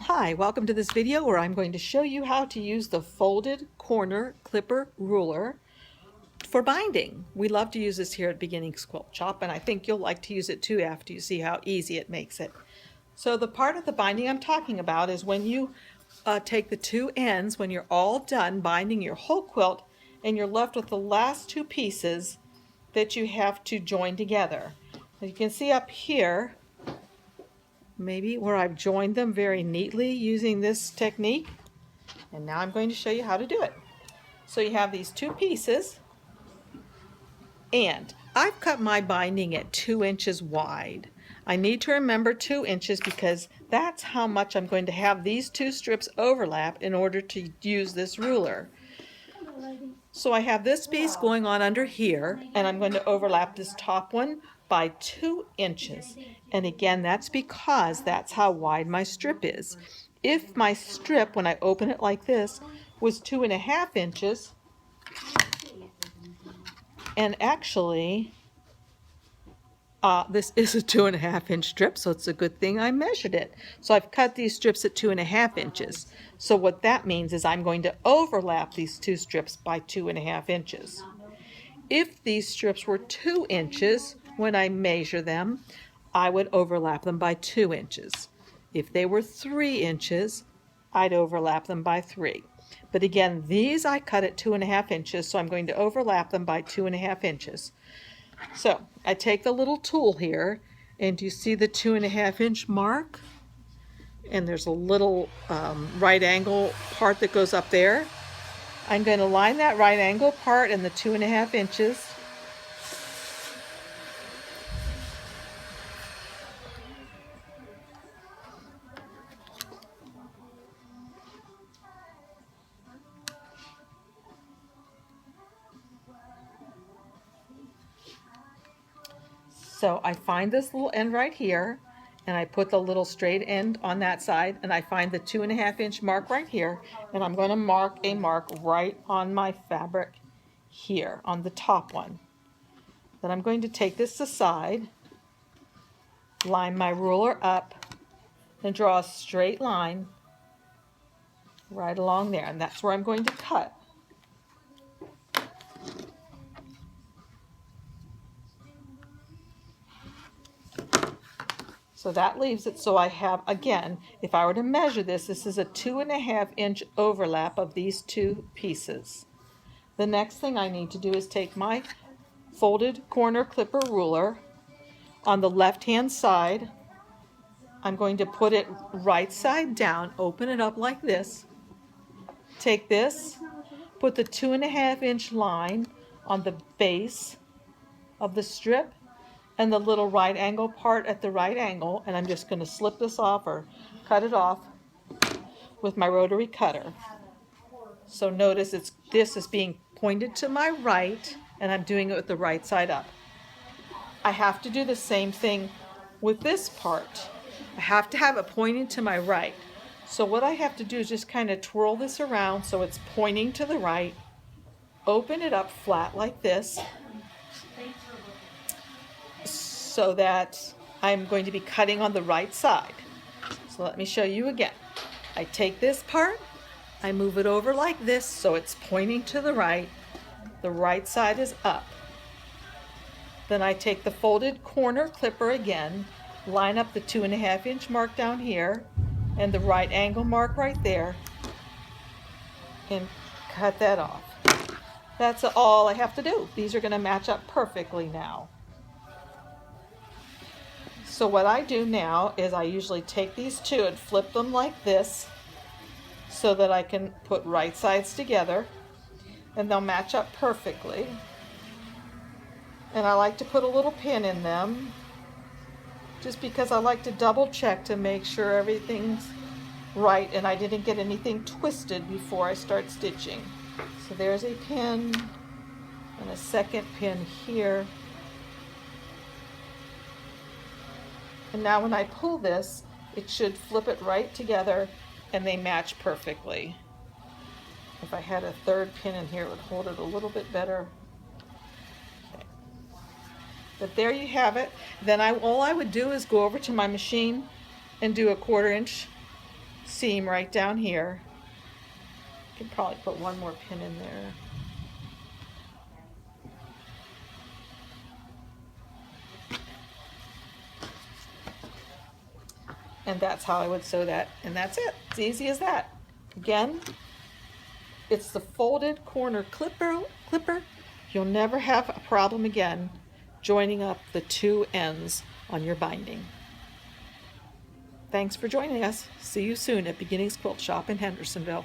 Hi, welcome to this video where I'm going to show you how to use the folded corner clipper ruler for binding. We love to use this here at Beginnings Quilt Shop, and I think you'll like to use it too after you see how easy it makes it. So the part of the binding I'm talking about is when you take the two ends, when you're all done binding your whole quilt and you're left with the last two pieces that you have to join together. As you can see up here, maybe where I've joined them very neatly using this technique. And now I'm going to show you how to do it. So you have these two pieces, and I've cut my binding at 2 inches wide. I need to remember 2 inches because that's how much I'm going to have these two strips overlap in order to use this ruler. So I have this piece going on under here, and I'm going to overlap this top one by 2 inches. And again, that's because that's how wide my strip is. If my strip, when I open it like this, was 2.5 inches, and actually, this is a 2.5 inch strip, so it's a good thing I measured it. So I've cut these strips at 2.5 inches. So what that means is I'm going to overlap these two strips by 2.5 inches. If these strips were 2 inches, when I measure them, I would overlap them by 2 inches. If they were 3 inches, I'd overlap them by 3. But again, these I cut at 2.5 inches, so I'm going to overlap them by 2.5 inches. So I take the little tool here, and you see the 2.5 inch mark? And there's a little right angle part that goes up there. I'm going to line that right angle part in the 2.5 inches. So I find this little end right here, and I put the little straight end on that side, and I find the 2.5 inch mark right here, and I'm going to mark a mark right on my fabric here on the top one. Then I'm going to take this aside, line my ruler up, and draw a straight line right along there, and that's where I'm going to cut. So that leaves it so I have, again, if I were to measure this, this is a 2.5 inch overlap of these two pieces. The next thing I need to do is take my folded corner clipper ruler. On the left hand side, I'm going to put it right side down, open it up like this. Take this, put the 2.5 inch line on the base of the strip and the little right angle part at the right angle, and I'm just going to slip this off or cut it off with my rotary cutter. So notice this is being pointed to my right, and I'm doing it with the right side up. I have to do the same thing with this part. I have to have it pointing to my right. So what I have to do is just kind of twirl this around so it's pointing to the right, open it up flat like this, so that I'm going to be cutting on the right side. So let me show you again. I take this part, I move it over like this so it's pointing to the right side is up. Then I take the folded corner clipper again, line up the 2.5 inch mark down here and the right angle mark right there, and cut that off. That's all I have to do. These are going to match up perfectly now. So what I do now is I usually take these two and flip them like this so that I can put right sides together, and they'll match up perfectly. And I like to put a little pin in them just because I like to double check to make sure everything's right and I didn't get anything twisted before I start stitching. So there's a pin and a second pin here. And now when I pull this, it should flip it right together and they match perfectly. If I had a third pin in here, it would hold it a little bit better. Okay. But there you have it. Then all I would do is go over to my machine and do a 1/4 inch seam right down here. Can probably put one more pin in there. And that's how I would sew that, and that's it. It's easy as that. Again, it's the folded corner clipper. You'll never have a problem again joining up the two ends on your binding. Thanks for joining us. See you soon at Beginnings Quilt Shop in Hendersonville.